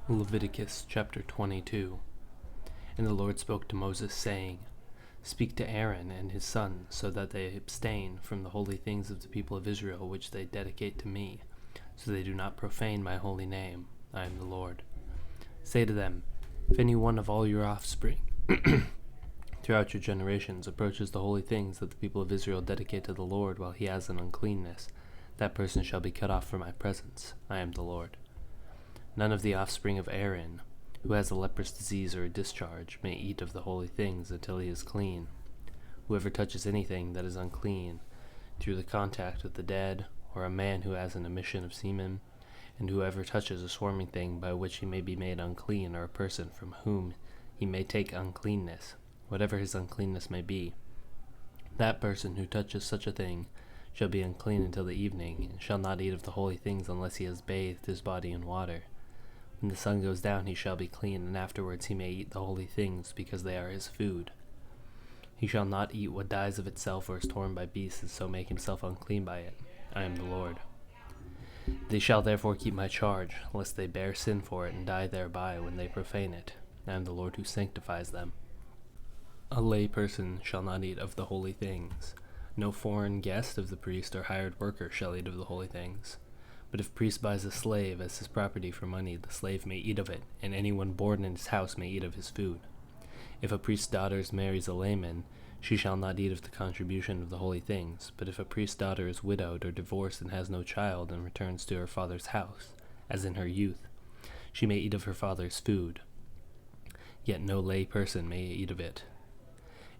Leviticus chapter 22. And the Lord spoke to Moses, saying, Speak to Aaron and his sons, so that they abstain from the holy things of the people of Israel, which they dedicate to me, so they do not profane my holy name. I am the Lord. Say to them, if any one of all your offspring throughout your generations approaches the holy things that the people of Israel dedicate to the Lord while he has an uncleanness, that person shall be cut off from my presence. I am the Lord. None of the offspring of Aaron, who has a leprous disease or a discharge, may eat of the holy things until he is clean. Whoever touches anything that is unclean through the contact with the dead, or a man who has an emission of semen, and whoever touches a swarming thing by which he may be made unclean, or a person from whom he may take uncleanness, whatever his uncleanness may be, that person who touches such a thing shall be unclean until the evening, and shall not eat of the holy things unless he has bathed his body in water. When the sun goes down he shall be clean, and afterwards he may eat the holy things, because they are his food. He shall not eat what dies of itself or is torn by beasts, and so make himself unclean by it. I am the Lord. They shall therefore keep my charge, lest they bear sin for it and die thereby when they profane it. I am the Lord who sanctifies them. A lay person shall not eat of the holy things. No foreign guest of the priest or hired worker shall eat of the holy things. But if priest buys a slave as his property for money, the slave may eat of it, and anyone born in his house may eat of his food. If a priest's daughter marries a layman, she shall not eat of the contribution of the holy things. But if a priest's daughter is widowed or divorced and has no child, and returns to her father's house, as in her youth, she may eat of her father's food. Yet no lay person may eat of it.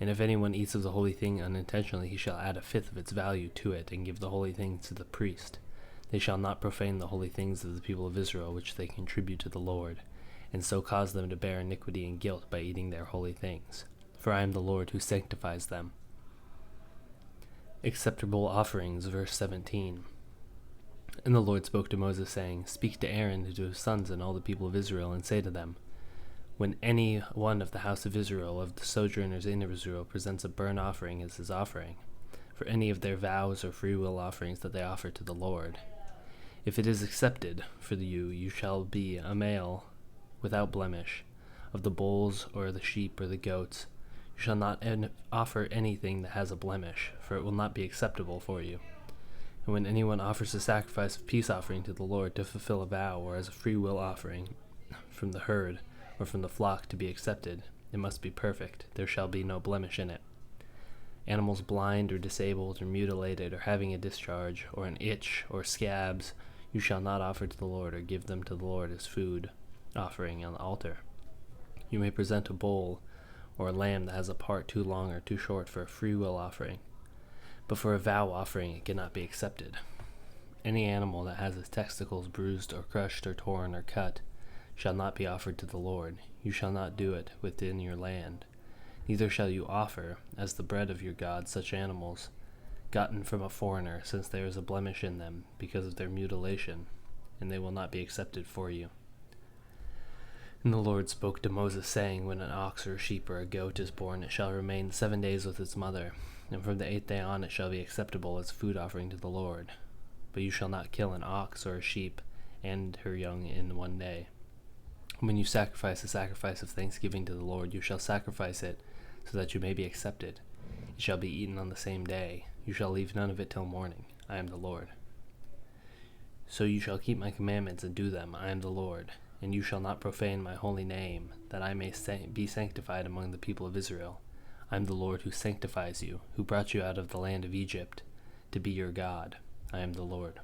And if anyone eats of the holy thing unintentionally, he shall add a fifth of its value to it, and give the holy thing to the priest. They shall not profane the holy things of the people of Israel, which they contribute to the Lord, and so cause them to bear iniquity and guilt by eating their holy things. For I am the Lord who sanctifies them. Acceptable offerings, verse 17. And the Lord spoke to Moses, saying, Speak to Aaron and to his sons and all the people of Israel, and say to them, when any one of the house of Israel, of the sojourners in Israel, presents a burnt offering as his offering, for any of their vows or freewill offerings that they offer to the Lord, if it is accepted for you, you shall be a male without blemish, of the bulls or the sheep or the goats. You shall not offer anything that has a blemish, for it will not be acceptable for you. And when anyone offers a sacrifice of peace offering to the Lord to fulfill a vow, or as a freewill offering from the herd or from the flock to be accepted, it must be perfect. There shall be no blemish in it. Animals blind or disabled or mutilated or having a discharge or an itch or scabs, you shall not offer to the Lord or give them to the Lord as food offering on the altar. You may present a bull or a lamb that has a part too long or too short for a freewill offering, but for a vow offering it cannot be accepted. Any animal that has its testicles bruised or crushed or torn or cut shall not be offered to the Lord. You shall not do it within your land. Neither shall you offer, as the bread of your God, such animals gotten from a foreigner, since there is a blemish in them because of their mutilation, and they will not be accepted for you. And the Lord spoke to Moses, saying, when an ox or a sheep or a goat is born, it shall remain 7 days with its mother, and from the 8th day on it shall be acceptable as a food offering to the Lord. But you shall not kill an ox or a sheep and her young in 1 day. When you sacrifice a sacrifice of thanksgiving to the Lord, you shall sacrifice it so that you may be accepted. It shall be eaten on the same day. You shall leave none of it till morning. I am the Lord. So you shall keep my commandments and do them. I am the Lord. And you shall not profane my holy name, that I may be sanctified among the people of Israel. I am the Lord who sanctifies you, who brought you out of the land of Egypt, to be your God. I am the Lord.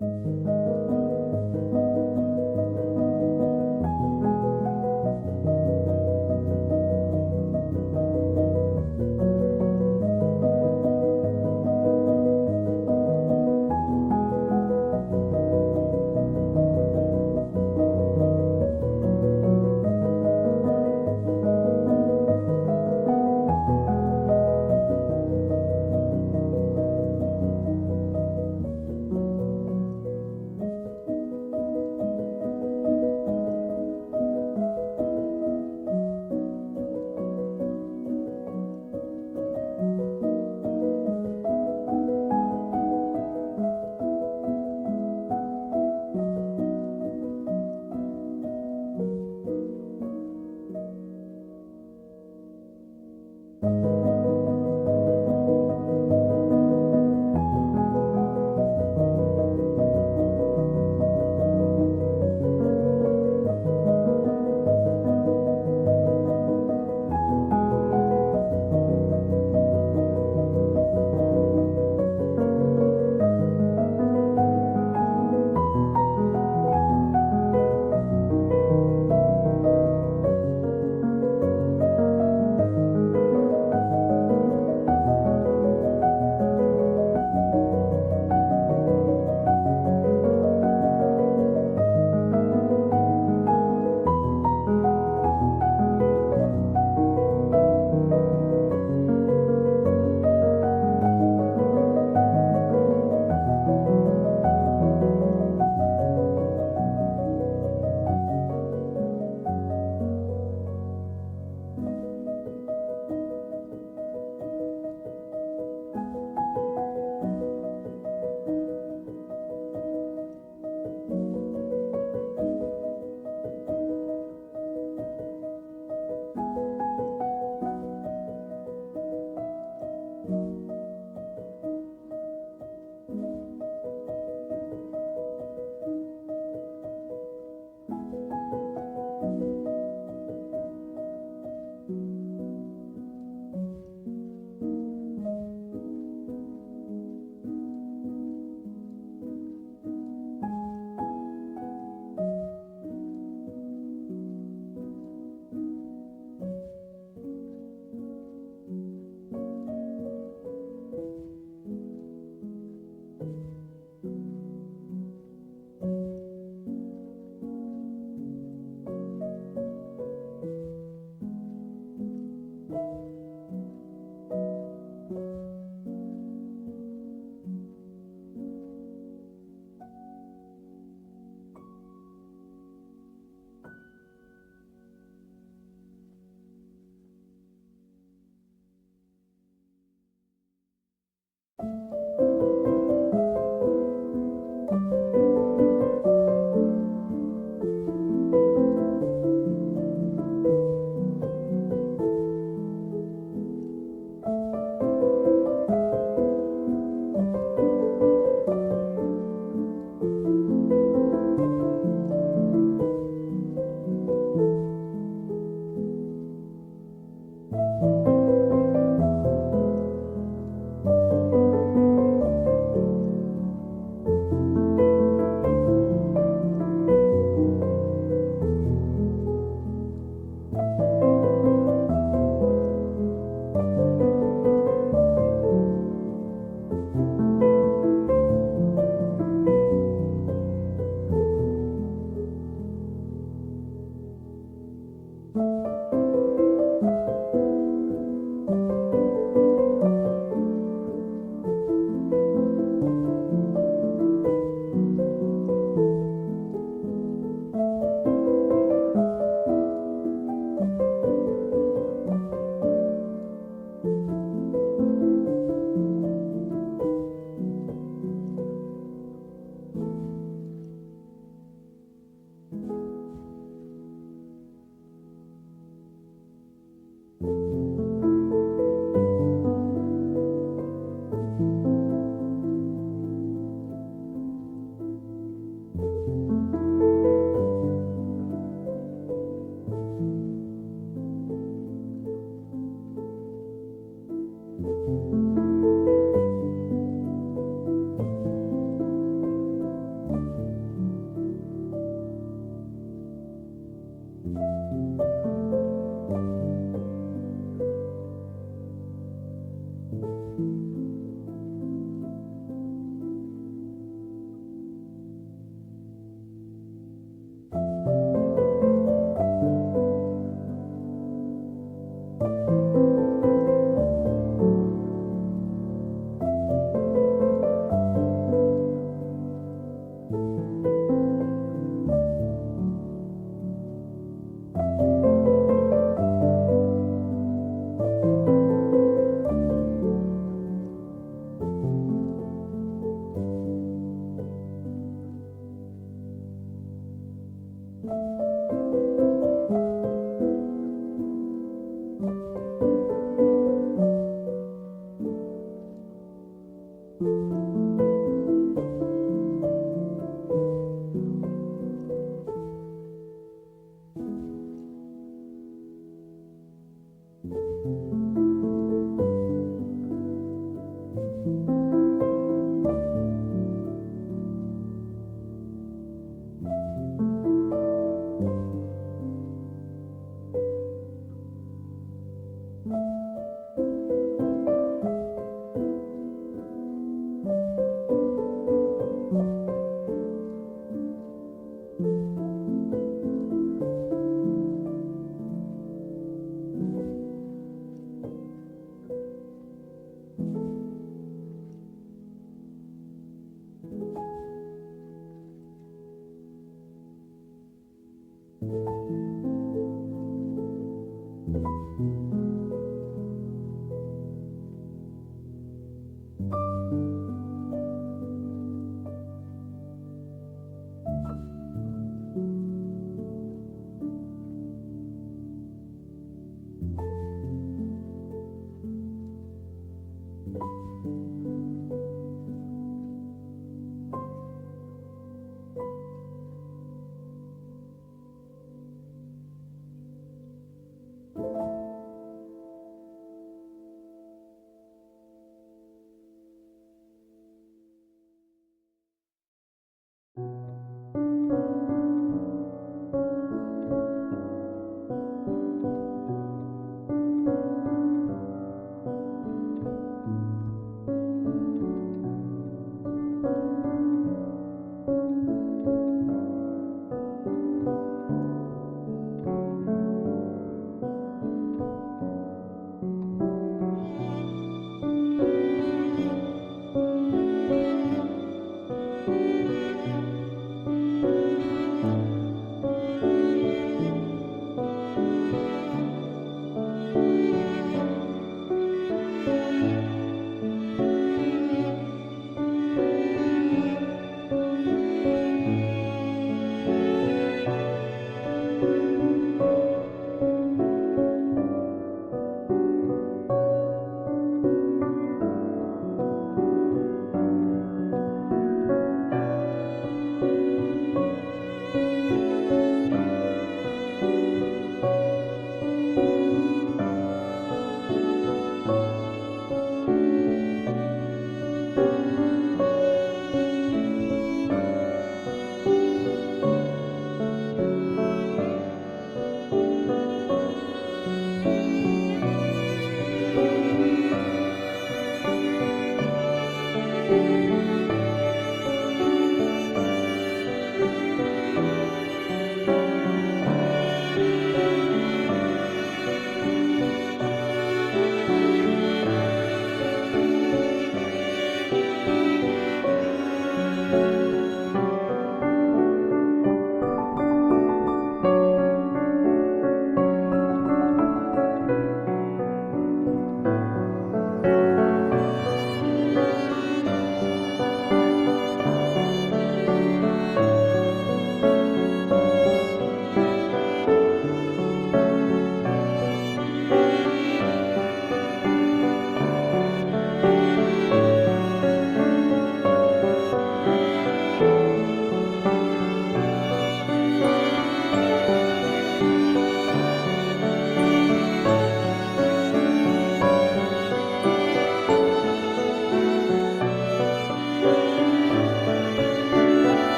you.